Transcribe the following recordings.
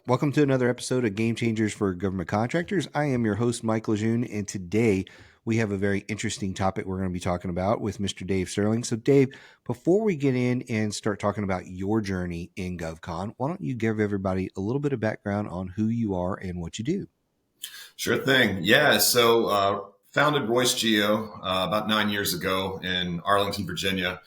Welcome to another episode of Game Changers for Government Contractors. I am your host, Michael LeJeune, and today we have a very interesting topic we're going to be talking about with Mr. Dave Sterling. So, Dave, before we get in and start talking about your journey in GovCon, why don't you give everybody a little bit of background on who you are and what you do? Sure thing. Yeah. So founded Royce Geo about 9 years ago in Arlington, Virginia.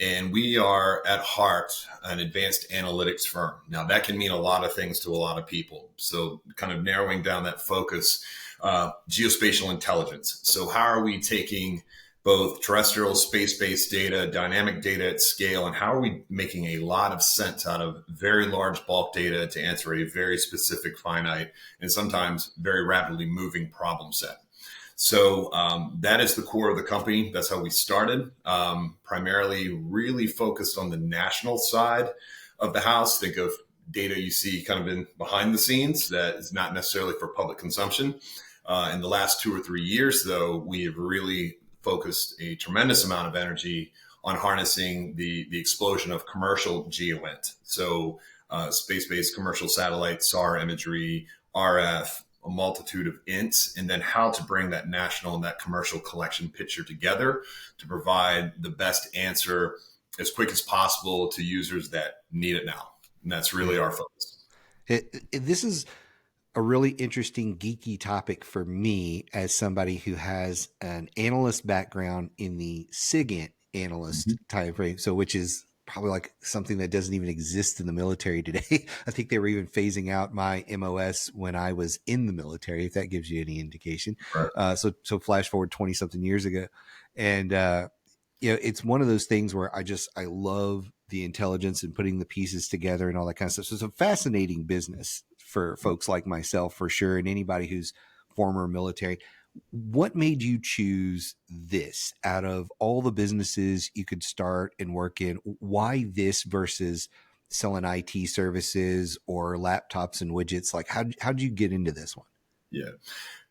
And we are at heart an advanced analytics firm. Now, that can mean a lot of things to a lot of people. So kind of narrowing down that focus, geospatial intelligence. So how are we taking both terrestrial space-based data, dynamic data at scale, and how are we making a lot of sense out of very large bulk data to answer a very specific, finite, and sometimes very rapidly moving problem set? So that is the core of the company. That's how we started. Primarily really focused on the national side of the house. Think of data you see kind of in behind the scenes that is not necessarily for public consumption. In the last 2 or 3 years, though, we have really focused a tremendous amount of energy on harnessing the explosion of commercial GeoInt. So space-based commercial satellites, SAR imagery, RF, a multitude of ints, and then how to bring that national and that commercial collection picture together to provide the best answer as quick as possible to users that need it now. And that's really our focus. This is a really interesting, geeky topic for me as somebody who has an analyst background in the SIGINT analyst time frame. So, which is probably like something that doesn't even exist in the military today. I think they were even phasing out my MOS when I was in the military, if that gives you any indication. Right. So flash forward 20 something years ago. And, it's one of those things where I love the intelligence and putting the pieces together and all that kind of stuff. So it's a fascinating business for folks like myself, for sure. And anybody who's former military. What made you choose this out of all the businesses you could start and work in? Why this versus selling IT services or laptops and widgets? Like how'd you get into this one? Yeah.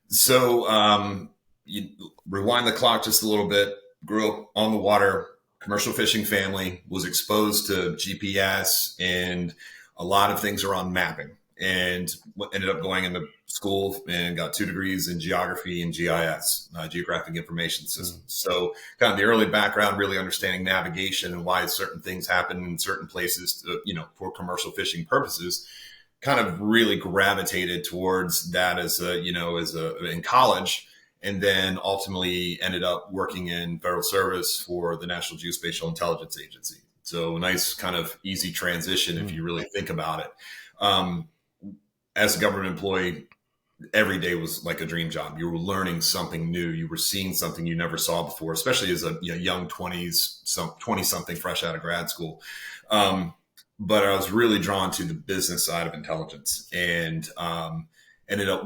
So you rewind the clock just a little bit. Grew up on the water, commercial fishing family, was exposed to GPS and a lot of things around mapping, and ended up going into school and got 2 degrees in geography and GIS, geographic information systems. So kind of the early background, really understanding navigation and why certain things happen in certain places, for commercial fishing purposes, kind of really gravitated towards that in college. And then ultimately ended up working in federal service for the National Geospatial Intelligence Agency. So a nice kind of easy transition if you really think about it. As a government employee, every day was like a dream job. You were learning something new. You were seeing something you never saw before, especially as a young 20 something fresh out of grad school. But I was really drawn to the business side of intelligence, and ended up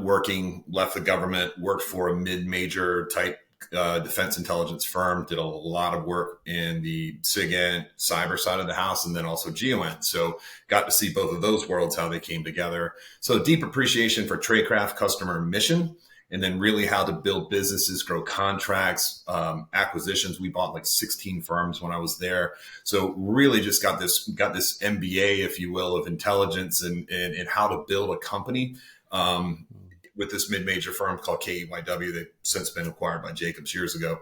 left the government, worked for a mid-major type defense intelligence firm, did a lot of work in the SIGINT cyber side of the house, and then also GeoInt. So got to see both of those worlds, how they came together. So deep appreciation for tradecraft, customer mission, and then really how to build businesses, grow contracts, acquisitions. We bought like 16 firms when I was there. So really just got this MBA, if you will, of intelligence and how to build a company. With this mid-major firm called KEYW. They've since been acquired by Jacobs years ago.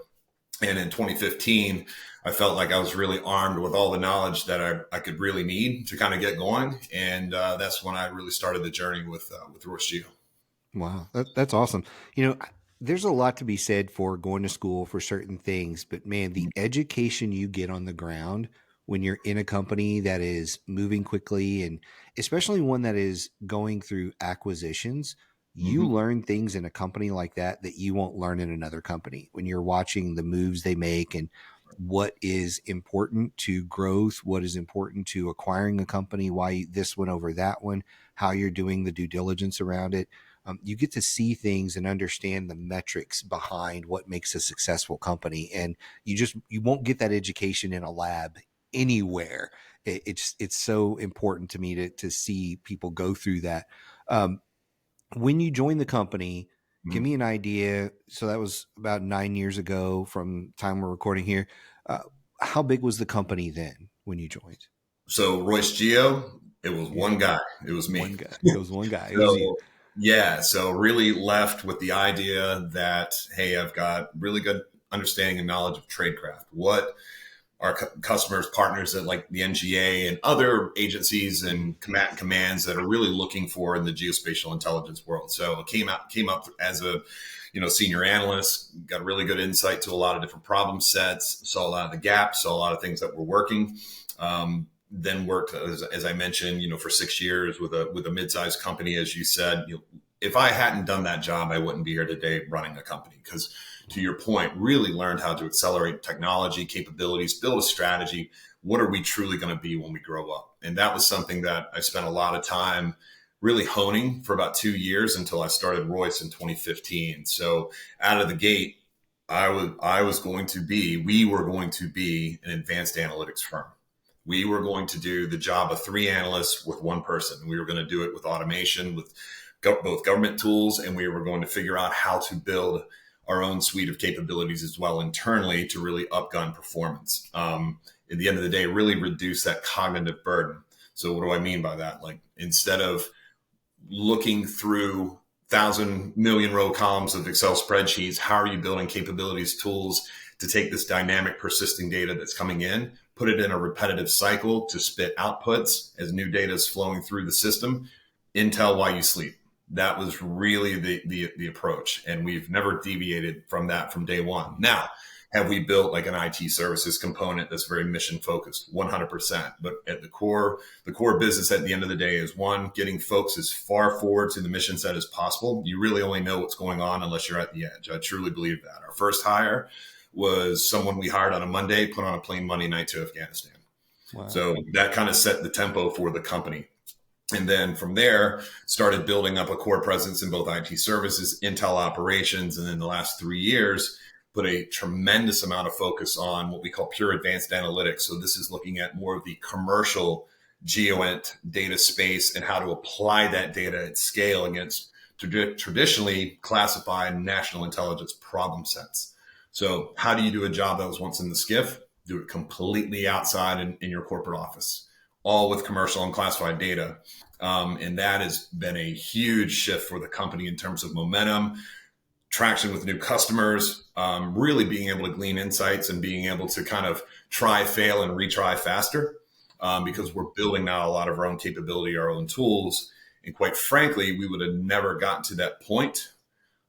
And in 2015, I felt like I was really armed with all the knowledge that I could really need to kind of get going. And that's when I really started the journey with Royce Geo. Wow. That's awesome. There's a lot to be said for going to school for certain things, but man, the education you get on the ground when you're in a company that is moving quickly, and especially one that is going through acquisitions, you learn things in a company like that you won't learn in another company when you're watching the moves they make and what is important to growth, what is important to acquiring a company, why this one over that one, how you're doing the due diligence around it. You get to see things and understand the metrics behind what makes a successful company. And you won't get that education in a lab anywhere. It's so important to me to see people go through that. When you joined the company, give me an idea. So that was about 9 years ago from time we're recording here. How big was the company then when you joined? So Royce Geo It was Yeah. one guy. It was me. One guy. It was one guy. It was you. So yeah, so really left with the idea that, hey, I've got really good understanding and knowledge of tradecraft. What our customers, partners at like the NGA and other agencies and commands that are really looking for in the geospatial intelligence world. So it came up as a, senior analyst, got really good insight to a lot of different problem sets, saw a lot of the gaps, saw a lot of things that were working. Then worked, as I mentioned, for 6 years with a mid-sized company, as you said. If I hadn't done that job, I wouldn't be here today running a company, because to your point, really learned how to accelerate technology capabilities, build a strategy. What are we truly going to be when we grow up? And that was something that I spent a lot of time really honing for about 2 years until I started Royce in 2015. So out of the gate, we were going to be an advanced analytics firm. We were going to do the job of 3 analysts with 1 person. We were going to do it with automation, with both government tools, and we were going to figure out how to build our own suite of capabilities as well internally to really upgun performance. At the end of the day, really reduce that cognitive burden. So what do I mean by that? Like, instead of looking through 1,000 million row columns of Excel spreadsheets, how are you building capabilities, tools to take this dynamic persisting data that's coming in, put it in a repetitive cycle to spit outputs as new data is flowing through the system, intel while you sleep. That was really the approach. And we've never deviated from that from day one. Now, have we built like an IT services component that's very mission focused? 100%. But at the core business at the end of the day is, one, getting folks as far forward to the mission set as possible. You really only know what's going on unless you're at the edge. I truly believe that. Our first hire was someone we hired on a Monday, put on a plane Monday night to Afghanistan. Wow. So that kind of set the tempo for the company. And then from there, started building up a core presence in both IT services, intel operations, and in the last 3 years, put a tremendous amount of focus on what we call pure advanced analytics. So this is looking at more of the commercial GeoEnt data space and how to apply that data at scale against traditionally classified national intelligence problem sets. So how do you do a job that was once in the SCIF? Do it completely outside in your corporate office, all with commercial and classified data. And that has been a huge shift for the company in terms of momentum, traction with new customers, really being able to glean insights and being able to kind of try, fail, and retry faster, because we're building now a lot of our own capability, our own tools. And quite frankly, we would have never gotten to that point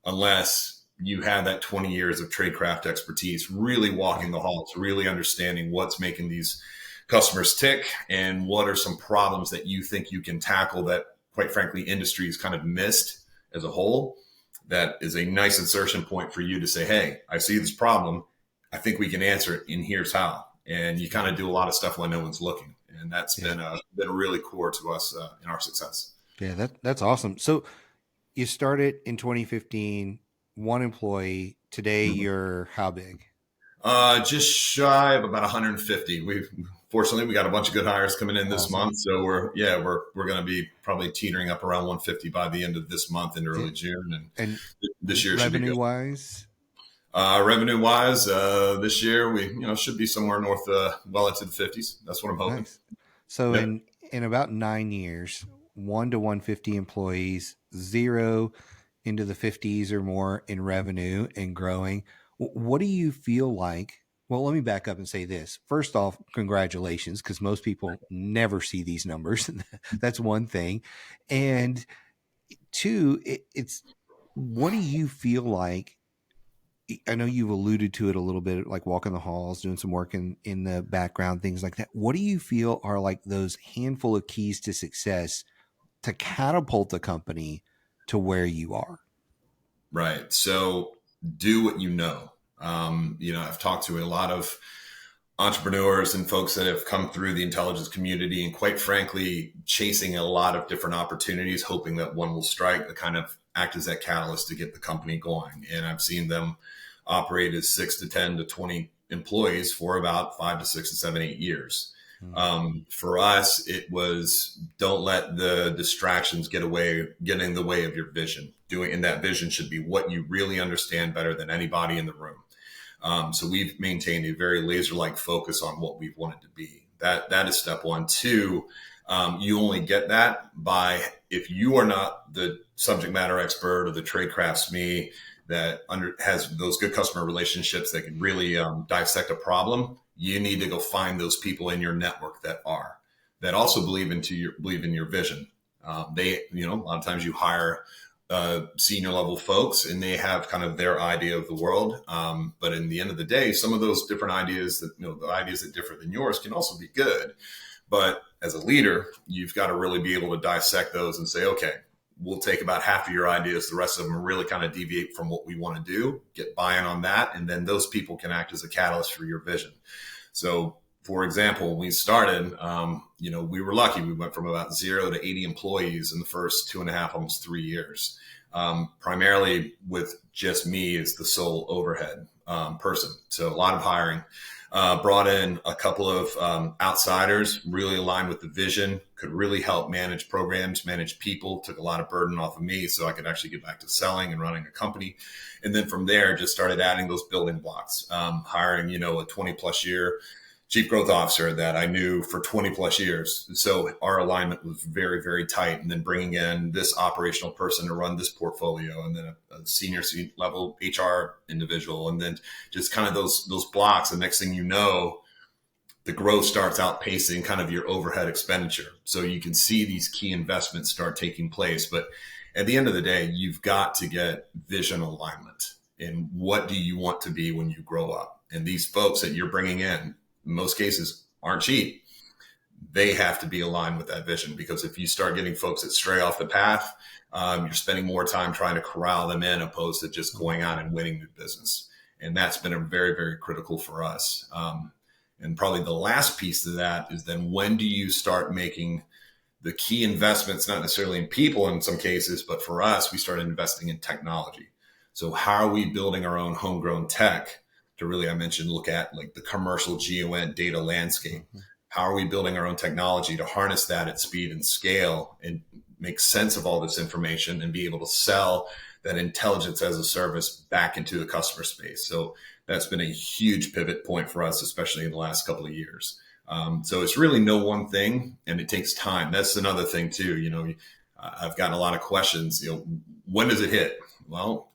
unless you had that 20 years of tradecraft expertise, really walking the halls, really understanding what's making these customers tick and what are some problems that you think you can tackle that, quite frankly, industry has kind of missed as a whole. That is a nice insertion point for you to say, hey, I see this problem. I think we can answer it, and here's how. And you kind of do a lot of stuff when no one's looking. And that's been really core to us in our success. Yeah, that's awesome. So you started in 2015, 1 employee. Today, you're how big? Just shy of about 150. Fortunately, we got a bunch of good hires coming in this month. So we're going to be probably teetering up around 150 by the end of this month into early June. And this year revenue wise? Revenue wise, this year we should be somewhere north well into the 50s. That's what I'm hoping. Nice. So in about 9 years, 1 to 150 employees, 0 into the 50s or more in revenue and growing. What do you feel like? Well, let me back up and say this. First off, congratulations, because most people never see these numbers. That's one thing. And 2, it's what do you feel like? I know you've alluded to it a little bit, like walking the halls, doing some work in the background, things like that. What do you feel are like those handful of keys to success to catapult the company to where you are? Right. So do what you know. I've talked to a lot of entrepreneurs and folks that have come through the intelligence community and, quite frankly, chasing a lot of different opportunities, hoping that one will strike to kind of act as that catalyst to get the company going. And I've seen them operate as 6 to 10 to 20 employees for about 5 to 6 to 7, 8 years. For us, it was, don't let the distractions get in the way of your vision. And that vision should be what you really understand better than anybody in the room. So we've maintained a very laser-like focus on what we've wanted to be. That is step 1. 2, You only get that by, if you are not the subject matter expert or the trade craftsman that has those good customer relationships that can really dissect a problem, you need to go find those people in your network that also believe in your vision. A lot of times you hire senior level folks and they have kind of their idea of the world. But in the end of the day, some of those different ideas the ideas that differ than yours can also be good. But as a leader, you've got to really be able to dissect those and say, okay, we'll take about half of your ideas. The rest of them are really kind of deviate from what we want to do, get buy-in on that. And then those people can act as a catalyst for your vision. So for example, when we started, we were lucky. We went from about 0 to 80 employees in the first 2.5, almost 3 years, primarily with just me as the sole overhead person. So a lot of hiring. Brought in a couple of outsiders, really aligned with the vision, could really help manage programs, manage people, took a lot of burden off of me so I could actually get back to selling and running a company. And then from there, just started adding those building blocks, hiring, a 20 plus year chief growth officer that I knew for 20 plus years. So our alignment was very, very tight. And then bringing in this operational person to run this portfolio, and then a senior level HR individual, and then just kind of those blocks. The next thing you know, the growth starts outpacing kind of your overhead expenditure. So you can see these key investments start taking place. But at the end of the day, you've got to get vision alignment. And what do you want to be when you grow up? And these folks that you're bringing in most cases aren't cheap. They have to be aligned with that vision, because if you start getting folks that stray off the path, you're spending more time trying to corral them in opposed to just going out and winning new business. And that's been a very, very critical for us. And probably the last piece of that is then when do you start making the key investments, not necessarily in people in some cases, but for us, we started investing in technology. So how are we building our own homegrown tech to really, I mentioned, look at like the commercial GON data landscape. How are we building our own technology to harness that at speed and scale and make sense of all this information and be able to sell that intelligence as a service back into the customer space? So that's been a huge pivot point for us, especially in the last couple of years. So it's really no one thing, and it takes time. That's another thing too. I've gotten a lot of questions. When does it hit? Well,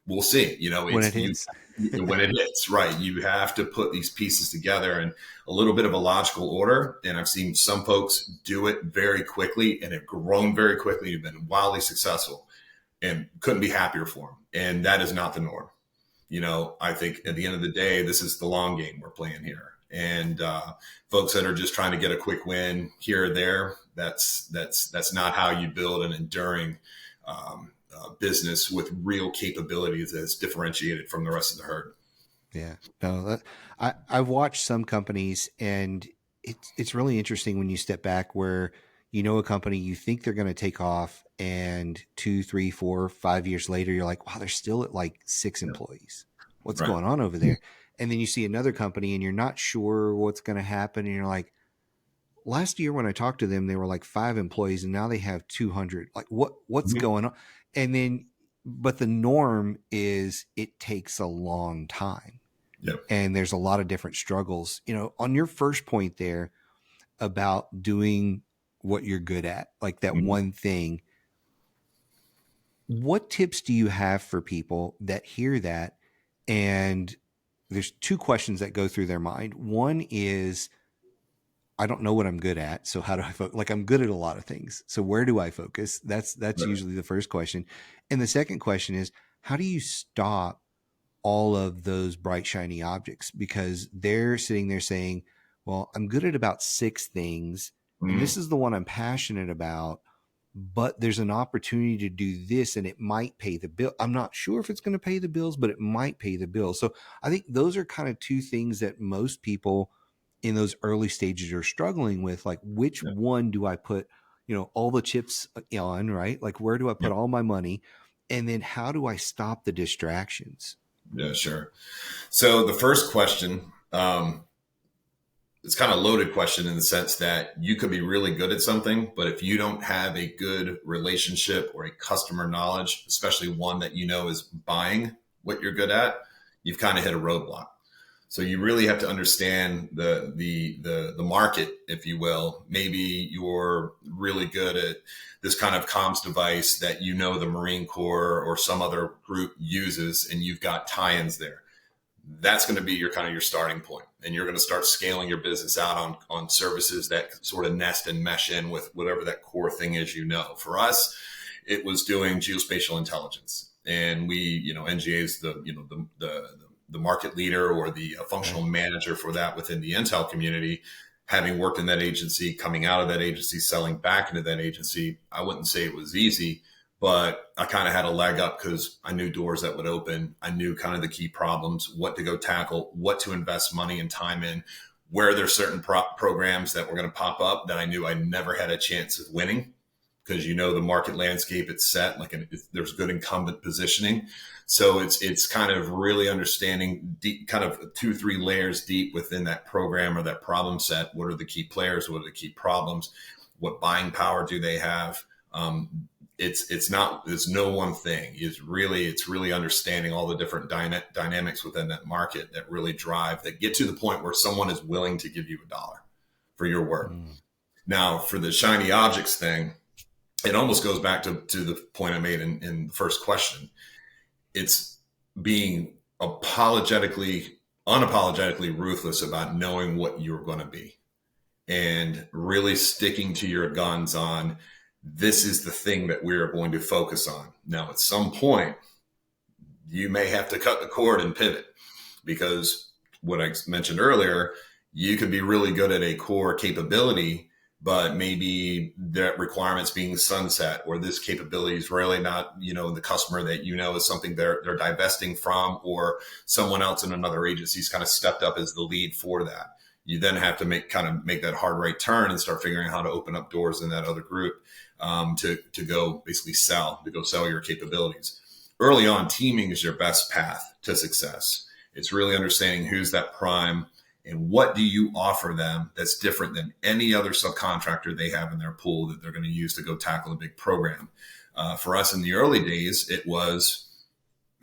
we'll see. When it hits. When it hits, right? You have to put these pieces together in a little bit of a logical order. And I've seen some folks do it very quickly and have grown very quickly. You've been wildly successful and couldn't be happier for them. And that is not the norm. I think at the end of the day, this is the long game we're playing here. And folks that are just trying to get a quick win here or there, that's not how you build an enduring business with real capabilities that's differentiated from the rest of the herd. Yeah, no, I've watched some companies, and it's really interesting when you step back where a company, you think they're going to take off, and 2, 3, 4, 5 years later, you're like, wow, they're still at like 6 employees. What's going on over there? And then you see another company and you're not sure what's going to happen. And you're like, last year when I talked to them, they were like 5 employees and now they have 200. Like what's going on? And then, but the norm is it takes a long time. Yep. And there's a lot of different struggles, on your first point there about doing what you're good at, like that one thing. What tips do you have for people that hear that? And there's 2 questions that go through their mind. One is, I don't know what I'm good at. So how do I focus? Like, I'm good at a lot of things. So where do I focus? That's usually the first question. And the second question is, how do you stop all of those bright, shiny objects? Because they're sitting there saying, well, I'm good at about 6 things. And this is the one I'm passionate about, but there's an opportunity to do this and it might pay the bill. I'm not sure if it's going to pay the bills, but it might pay the bills. So I think those are kind of 2 things that most people in those early stages are struggling with. Like, which one do I put, all the chips on, right? Like, where do I put all my money? And then how do I stop the distractions? Yeah, sure. So the first question, it's kind of a loaded question in the sense that you could be really good at something, but if you don't have a good relationship or a customer knowledge, especially one that is buying what you're good at, you've kind of hit a roadblock. So you really have to understand the market, if you will. Maybe you're really good at this kind of comms device that you know the Marine Corps or some other group uses, and you've got tie-ins there. That's going to be your kind of your starting point, and you're going to start scaling your business out on services that sort of nest and mesh in with whatever that core thing is. For us, it was doing geospatial intelligence, and NGA is the market leader or the functional manager for that within the Intel community. Having worked in that agency, coming out of that agency, selling back into that agency, I wouldn't say it was easy, but I kind of had a leg up because I knew doors that would open. I knew kind of the key problems, what to go tackle, what to invest money and time in, where there's certain programs that were going to pop up that I knew I never had a chance of winning, because the market landscape, it's set, there's good incumbent positioning. So it's kind of really understanding deep, kind of 2-3 layers deep within that program or that problem set. What are the key players? What are the key problems? What buying power do they have? It's no one thing. It's really understanding all the different dynamics within that market that really that get to the point where someone is willing to give you $1 for your work. Now, for the shiny objects thing, it almost goes back to the point I made in the first question. It's being unapologetically ruthless about knowing what you're going to be and really sticking to your guns on, this is the thing that we're going to focus on. Now, at some point, you may have to cut the cord and pivot, because what I mentioned earlier, you could be really good at a core capability, but maybe that requirement's being sunset, or this capability is really not, the customer that is something they're divesting from, or someone else in another agency's kind of stepped up as the lead for that. You then have to make that hard right turn and start figuring out how to open up doors in that other group to go basically sell your capabilities. Early on, teaming is your best path to success. It's really understanding who's that prime and what do you offer them that's different than any other subcontractor they have in their pool that they're going to use to go tackle a big program. For us in the early days, it was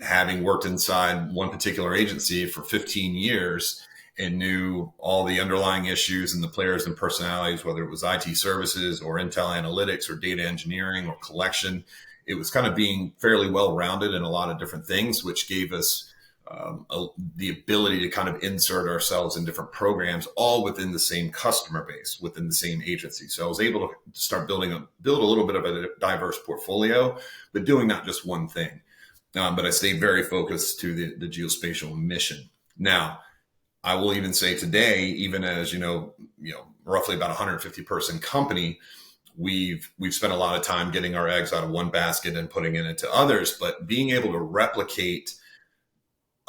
having worked inside one particular agency for 15 years and knew all the underlying issues and the players and personalities, whether it was IT services or Intel analytics or data engineering or collection. It was kind of being fairly well-rounded in a lot of different things, which gave us the ability to kind of insert ourselves in different programs, all within the same customer base, within the same agency. So I was able to start build a little bit of a diverse portfolio, but doing not just one thing. But I stayed very focused to the geospatial mission. Now, I will even say today, even as roughly about 150 person company, we've spent a lot of time getting our eggs out of one basket and putting it into others. But being able to replicate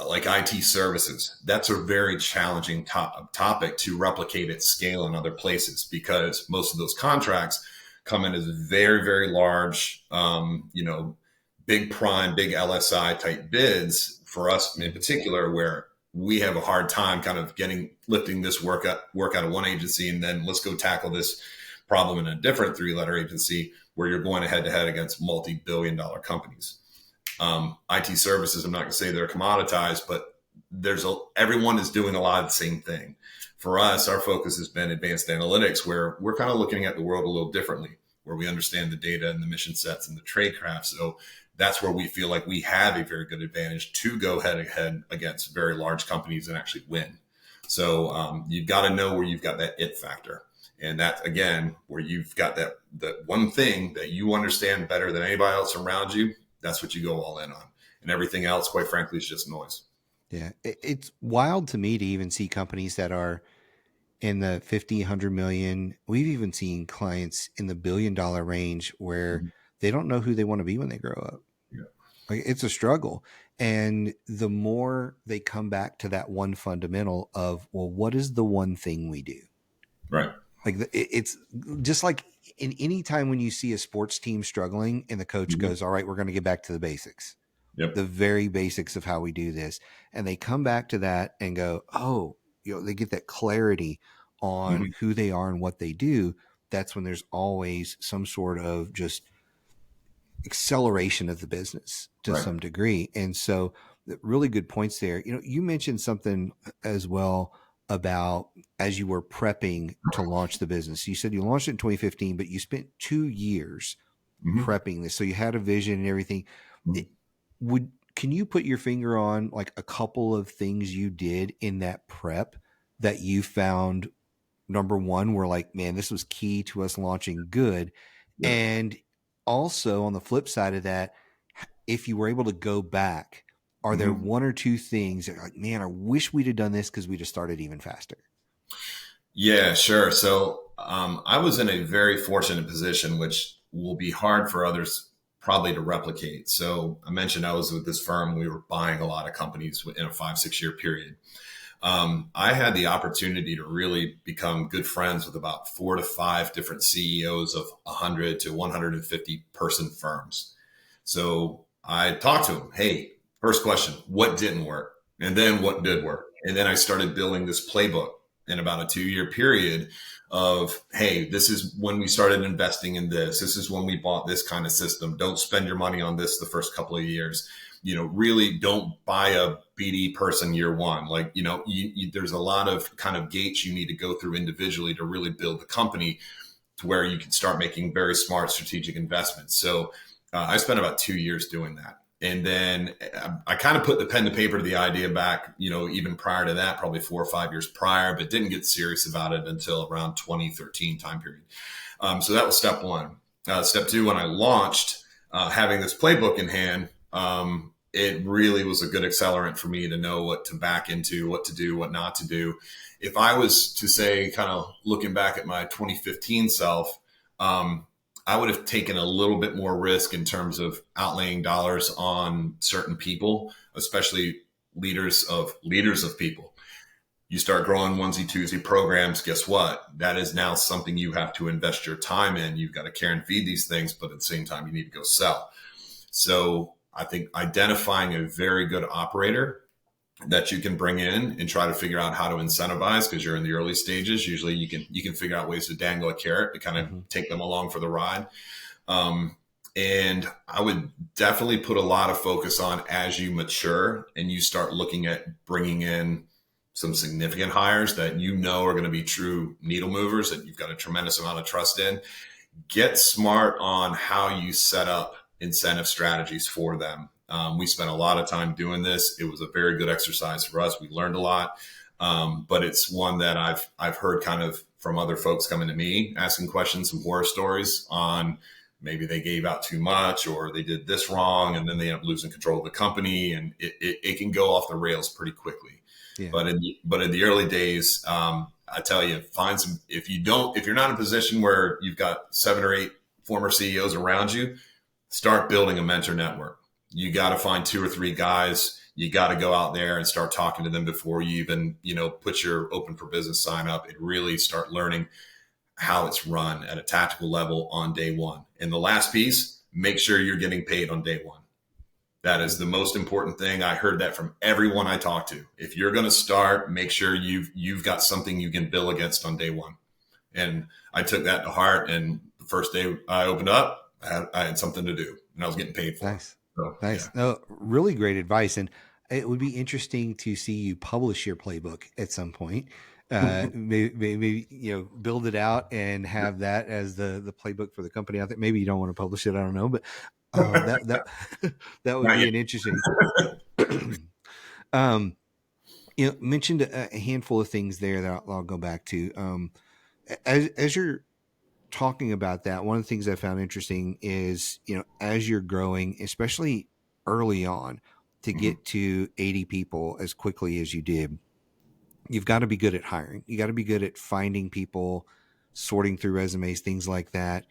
like IT services, that's a very challenging topic to replicate at scale in other places, because most of those contracts come in as very, very large, big prime, big LSI type bids for us in particular, where we have a hard time kind of lifting this work out of one agency, and then let's go tackle this problem in a different 3-letter agency where you're going head to head against multi-billion-dollar companies. IT services, I'm not going to say they're commoditized, but everyone is doing a lot of the same thing. For us, our focus has been advanced analytics, where we're kind of looking at the world a little differently, where we understand the data and the mission sets and the trade craft. So that's where we feel like we have a very good advantage to go head to head against very large companies and actually win. So you've got to know where you've got that it factor. And that's, again, where you've got that one thing that you understand better than anybody else around you. That's what you go all in on. And everything else, quite frankly, is just noise. Yeah. It's wild to me to even see companies that are in the 50, 100 million. We've even seen clients in the $1 billion range where they don't know who they want to be when they grow up. Yeah. Like, it's a struggle. And the more they come back to that one fundamental of, well, what is the one thing we do? Right. Like, it's just like in any time when you see a sports team struggling and the coach goes, all right, we're going to get back to the basics, the very basics of how we do this. And they come back to that and go, oh, they get that clarity on who they are and what they do. That's when there's always some sort of just acceleration of the business to some degree. And so really good points there. You mentioned something as well about as you were prepping to launch the business. You said you launched it in 2015, but you spent 2 years Mm-hmm. prepping this. So you had a vision and everything. It, can you put your finger on like a couple of things you did in that prep that you found, number one, were like, man, this was key to us launching good? Yeah. And also on the flip side of that, if you were able to go back, are there Mm-hmm. one or two things that are like, man, I wish we'd have done this because we'd have started even faster? Yeah, sure. So I was in a very fortunate position, which will be hard for others probably to replicate. So I mentioned I was with this firm. We were buying a lot of companies in a 5, 6 year period. I had the opportunity to really become good friends with about 4 to 5 different CEOs of 100 to 150 person firms. So I talked to them. Hey, first question, what didn't work? And then what did work? And then I started building this playbook in about a 2 year period of, hey, this is when we started investing in this. This is when we bought this kind of system. Don't spend your money on this the first couple of years. Really don't buy a BD person year one. Like, there's a lot of kind of gates you need to go through individually to really build the company to where you can start making very smart strategic investments. So I spent about 2 years doing that. And then I kind of put the pen to paper to the idea back, even prior to that, probably 4 or 5 years prior, but didn't get serious about it until around 2013 time period. So that was step one. Step two, when I launched, having this playbook in hand, it really was a good accelerant for me to know what to back into, what to do, what not to do. If I was to say, kind of looking back at my 2015 self, I would have taken a little bit more risk in terms of outlaying dollars on certain people, especially leaders of people. You start growing onesie twosie programs. Guess what? That is now something you have to invest your time in. You've got to care and feed these things, but at the same time, you need to go sell. So I think identifying a very good operator that you can bring in and try to figure out how to incentivize, because you're in the early stages. Usually you can figure out ways to dangle a carrot to kind of take them along for the ride. And I would definitely put a lot of focus on, as you mature and you start looking at bringing in some significant hires that are going to be true needle movers that you've got a tremendous amount of trust in, get smart on how you set up incentive strategies for them. We spent a lot of time doing this. It was a very good exercise for us. We learned a lot, but it's one that I've heard kind of from other folks coming to me asking questions, some horror stories on maybe they gave out too much or they did this wrong, and then they end up losing control of the company, and it can go off the rails pretty quickly. Yeah. But in the early days, I tell you, find some. If you're not in a position where you've got 7 or 8 former CEOs around you, start building a mentor network. You got to find 2 or 3 guys. You got to go out there and start talking to them before you even, put your open for business sign up, and really start learning how it's run at a tactical level on day one. And the last piece, make sure you're getting paid on day one. That is the most important thing. I heard that from everyone I talked to. If you're going to start, make sure you've got something you can bill against on day one. And I took that to heart. And the first day I opened up, I had something to do, and I was getting paid for it. Nice. So, nice. Yeah. No, really great advice. And it would be interesting to see you publish your playbook at some point. Maybe build it out and have that as the playbook for the company out there. Maybe you don't want to publish it. I don't know, but that would be an interesting. Mentioned a handful of things there that I'll go back to. As you're talking about that, one of the things I found interesting is, as you're growing, especially early on, to get to 80 people as quickly as you did, you've got to be good at hiring. You got to be good at finding people, sorting through resumes, things like that.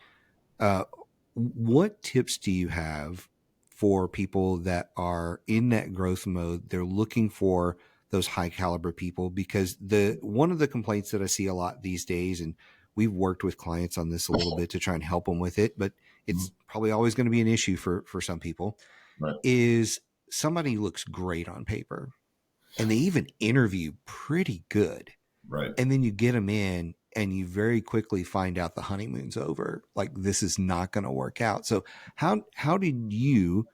What tips do you have for people that are in that growth mode? They're looking for those high caliber people, because one of the complaints that I see a lot these days, and we've worked with clients on this a little bit to try and help them with it, but it's probably always going to be an issue for some people, right, is somebody looks great on paper and they even interview pretty good. Right. And then you get them in and you very quickly find out the honeymoon's over. Like, this is not going to work out. So how did you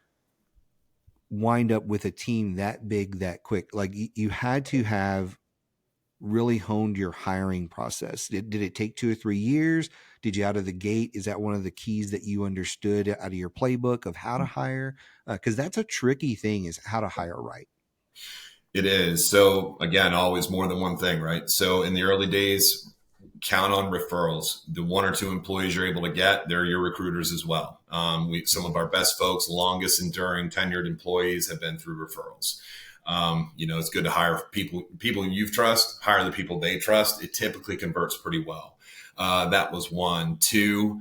wind up with a team that big that quick? Like you had to have really honed your hiring process. Did it take 2 or 3 years? Did you out of the gate? Is that one of the keys that you understood out of your playbook of how to hire? Because that's a tricky thing, is how to hire right. It is. So again, always more than one thing, right? So in the early days, count on referrals. The 1 or 2 employees you're able to get, they're your recruiters as well. Some of our best folks, longest enduring tenured employees have been through referrals. It's good to hire people you trust, hire the people they trust. It typically converts pretty well. That was 1. 2,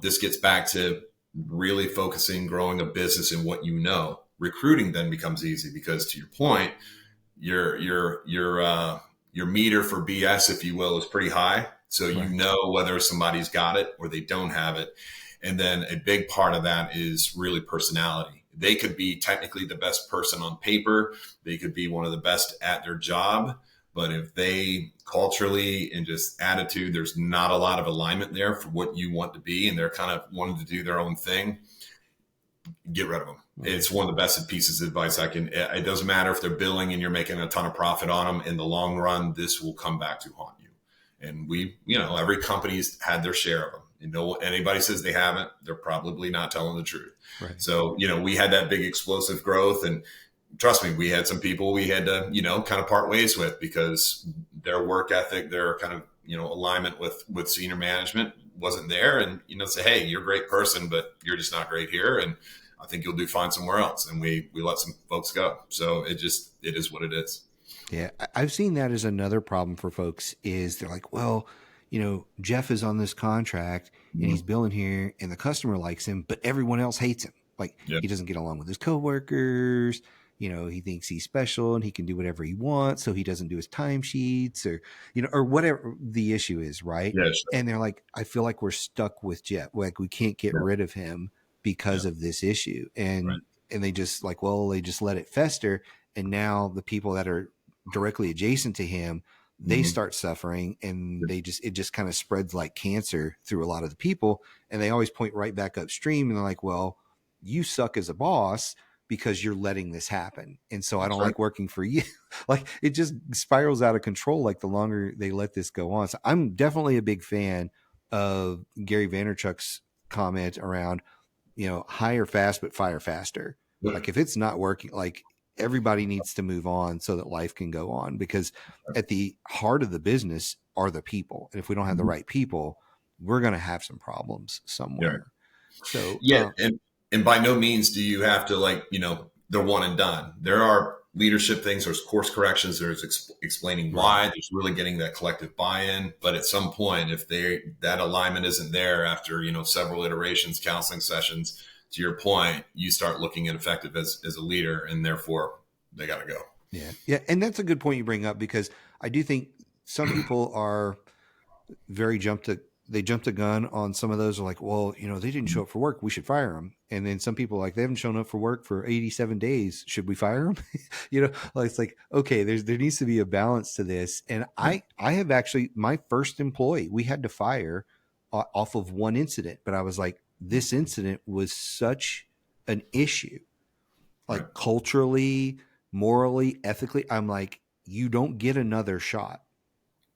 this gets back to really focusing, growing a business in what you know. Recruiting then becomes easy because, to your point, your meter for BS, if you will, is pretty high. So you know whether somebody's got it or they don't have it. And then a big part of that is really personality. They could be technically the best person on paper. They could be one of the best at their job. But if they culturally and just attitude, there's not a lot of alignment there for what you want to be, and they're kind of wanting to do their own thing, get rid of them. It's one of the best pieces of advice I can. It doesn't matter if they're billing and you're making a ton of profit on them. In the long run, this will come back to haunt you. And every company's had their share of them. Anybody says they haven't, they're probably not telling the truth. Right. So, we had that big explosive growth, and trust me, we had some people we had to, kind of part ways with because their work ethic, their kind of, alignment with senior management wasn't there. And, say, hey, you're a great person, but you're just not great here. And I think you'll do fine somewhere else. And we let some folks go. So it is what it is. Yeah. I've seen that as another problem for folks is they're like, well, Jeff is on this contract and he's billing here and the customer likes him, but everyone else hates him. Like he doesn't get along with his coworkers. He thinks he's special and he can do whatever he wants. So he doesn't do his timesheets or whatever the issue is. Right. Yeah, sure. And they're like, I feel like we're stuck with Jeff. Like we can't get rid of him because of this issue. And they just they just let it fester. And now the people that are directly adjacent to him, they start suffering, and it just kind of spreads like cancer through a lot of the people. And they always point right back upstream. And they're like, well, you suck as a boss because you're letting this happen. And so I don't like working for you. Like it just spirals out of control. Like the longer they let this go on. So I'm definitely a big fan of Gary Vaynerchuk's comment around, hire fast, but fire faster. Like if it's not working, like everybody needs to move on so that life can go on, because at the heart of the business are the people. And if we don't have the right people, we're going to have some problems somewhere. So, and by no means do you have to they're one and done. There are leadership things, there's course corrections, there's explaining why, there's really getting that collective buy-in. But at some point, if that alignment isn't there after, several iterations, counseling sessions, to your point, you start looking ineffective as a leader, and therefore they got to go. Yeah. Yeah. And that's a good point you bring up, because I do think some people are very they jumped the gun on some of those. Are like, well, they didn't show up for work, we should fire them. And then some people they haven't shown up for work for 87 days. Should we fire them? It's like, okay, there needs to be a balance to this. And I have actually, my first employee, we had to fire off of one incident, but I was like, this incident was such an issue, like culturally, morally, ethically. I'm like, you don't get another shot.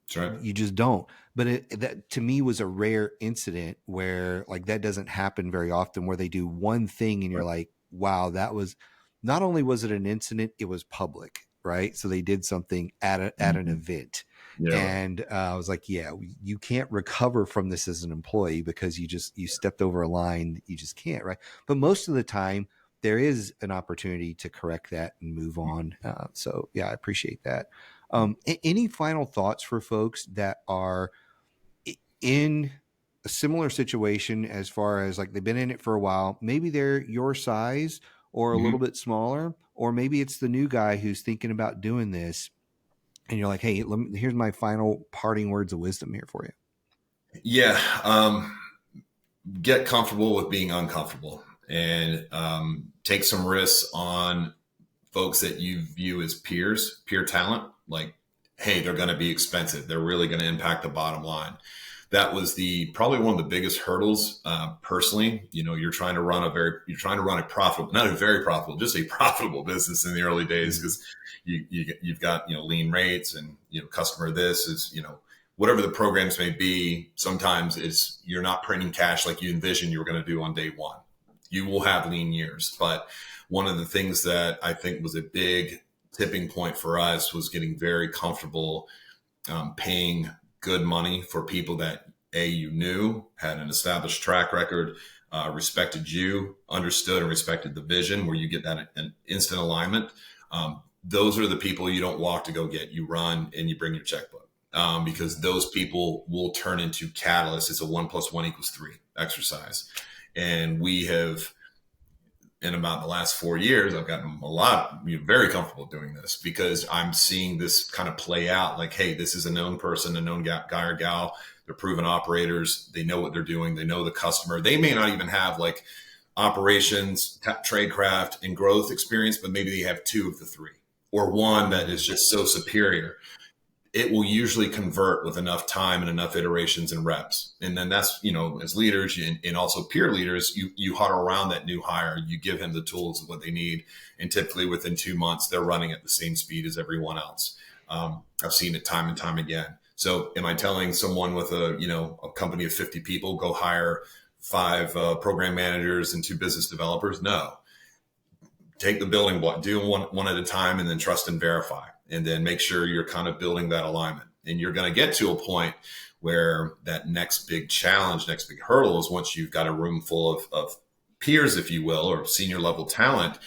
That's right. You just don't. But that to me was a rare incident where that doesn't happen very often, where they do one thing and you're like, wow, that was, not only was it an incident, it was public, right? So they did something at an event. Yeah. And I was like, yeah, you can't recover from this as an employee because you stepped over a line. You just can't, right? But most of the time there is an opportunity to correct that and move on. So yeah, I appreciate that. Any final thoughts for folks that are in a similar situation, as far as they've been in it for a while, maybe they're your size or a little bit smaller, or maybe it's the new guy who's thinking about doing this, and you're like, hey, here's my final parting words of wisdom here for you. Yeah. Get comfortable with being uncomfortable, and take some risks on folks that you view as peer talent. Like, hey, they're going to be expensive. They're really going to impact the bottom line. that was probably one of the biggest hurdles. Personally, you're trying to run a profitable, not a very profitable, just a profitable business in the early days, because you've got, lean rates and, customer this is, whatever the programs may be. Sometimes you're not printing cash like you envisioned you were going to do on day one. You will have lean years, but one of the things that I think was a big tipping point for us was getting very comfortable paying good money for people that you knew had an established track record, respected you, understood and respected the vision, where you get that an instant alignment. Those are the people you don't walk to go get. You run and you bring your checkbook, because those people will turn into catalysts. It's a 1 + 1 = 3 exercise. And we have, in about the last 4 years, I've gotten very comfortable doing this, because I'm seeing this kind of play out. Like, hey, this is a known person, a known guy or gal. They're proven operators. They know what they're doing. They know the customer. They may not even have like operations, tradecraft, and growth experience, but maybe they have 2 of the 3, or one that is just so superior. It will usually convert with enough time and enough iterations and reps. And then that's, as leaders and also peer leaders, you huddle around that new hire, you give him the tools of what they need. And typically within 2 months, they're running at the same speed as everyone else. I've seen it time and time again. So am I telling someone with a company of 50 people, go hire 5 program managers and 2 business developers? No. Take the building block, do one at a time, and then trust and verify. And then make sure you're kind of building that alignment. And you're going to get to a point where that next big challenge, next big hurdle is, once you've got a room full of peers, if you will, or senior level talent,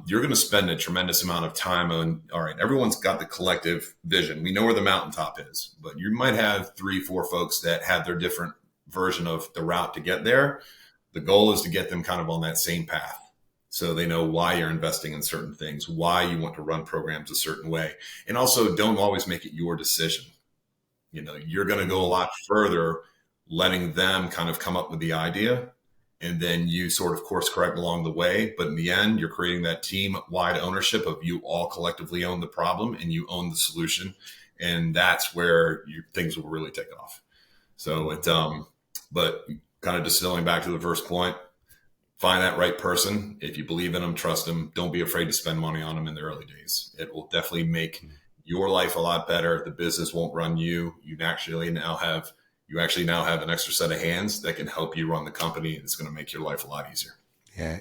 you're going to spend a tremendous amount of time on, all right, everyone's got the collective vision. We know where the mountaintop is, but you might have 3, 4 folks that have their different version of the route to get there. The goal is to get them kind of on that same path, so they know why you're investing in certain things, why you want to run programs a certain way. And also, don't always make it your decision. You're going to go a lot further letting them kind of come up with the idea, and then you sort of course correct along the way. But in the end, you're creating that team-wide ownership of, you all collectively own the problem and you own the solution. And that's where things will really take off. So but kind of distilling back to the first point, find that right person. If you believe in them, trust them. Don't be afraid to spend money on them in the early days. It will definitely make your life a lot better. The business won't run you. You actually now have an extra set of hands that can help you run the company. And it's going to make your life a lot easier. Yeah,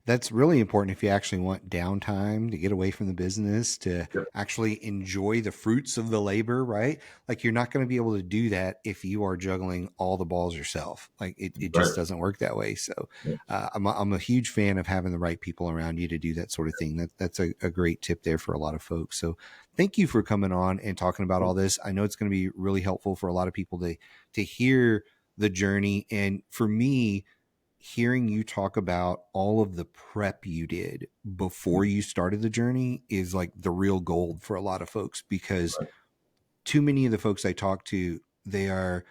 that's really important if you actually want downtime to get away from the business, to actually enjoy the fruits of the labor, right? Like, you're not going to be able to do that if you are juggling all the balls yourself. Like, it just doesn't work that way. So I'm a huge fan of having the right people around you to do that sort of thing. That's a great tip there for a lot of folks. So thank you for coming on and talking about all this. I know it's going to be really helpful for a lot of people to hear the journey. And for me, hearing you talk about all of the prep you did before you started the journey is like the real gold for a lot of folks, because too many of the folks I talk to, they are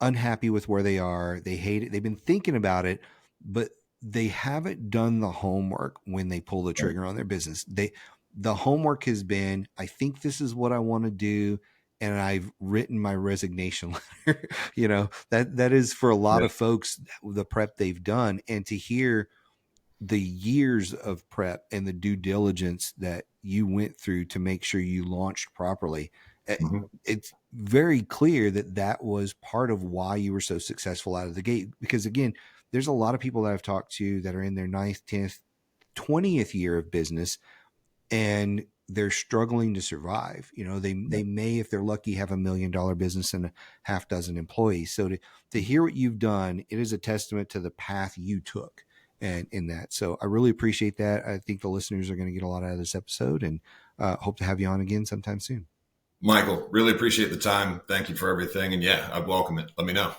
unhappy with where they are. They hate it. They've been thinking about it, but they haven't done the homework when they pull the trigger on their business. The homework has been, I think this is what I want to do, and I've written my resignation letter. That is for a lot of folks, the prep they've done. And to hear the years of prep and the due diligence that you went through to make sure you launched properly, it's very clear that was part of why you were so successful out of the gate. Because again, there's a lot of people that I've talked to that are in their 9th, 10th, 20th year of business, and they're struggling to survive. They may, if they're lucky, have $1 million business and a half dozen employees. So to hear what you've done, it is a testament to the path you took and in that. So I really appreciate that. I think the listeners are going to get a lot out of this episode, and hope to have you on again sometime soon. Michael, really appreciate the time. Thank you for everything. And yeah, I'd welcome it. Let me know.